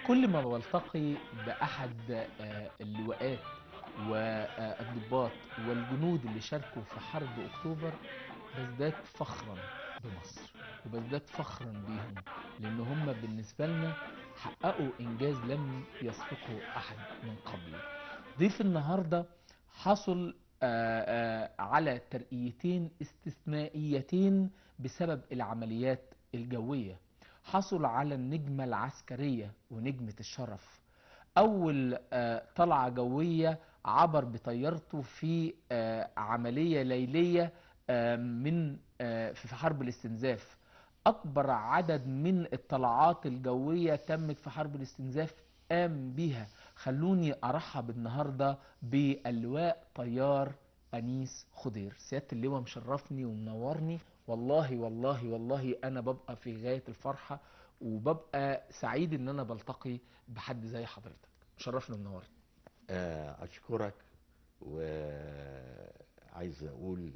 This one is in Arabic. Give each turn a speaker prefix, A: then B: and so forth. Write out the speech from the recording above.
A: كل ما بلتقي بأحد اللواءات والضباط والجنود اللي شاركوا في حرب أكتوبر بزداد فخرا بمصر، وبزداد فخرا بيهم، لأن هم بالنسبة لنا حققوا إنجاز لم يسبقه أحد من قبل. ضيف النهاردة حصل على ترقيتين استثنائيتين بسبب العمليات الجوية. حصل على النجمة العسكرية ونجمة الشرف، أول طلعة جوية عبر بطيارته في عملية ليلية من في حرب الاستنزاف. أكبر عدد من الطلعات الجوية تمت في حرب الاستنزاف قام بها. خلوني أرحب النهاردة باللواء طيار أنيس خضير. سيادة اللواء مشرفني ومنورني، والله والله والله أنا ببقى في غاية الفرحة، وببقى سعيد إن أنا بلتقي بحد زي حضرتك. مشرفني ومنورني.
B: أشكرك، وعايز أقول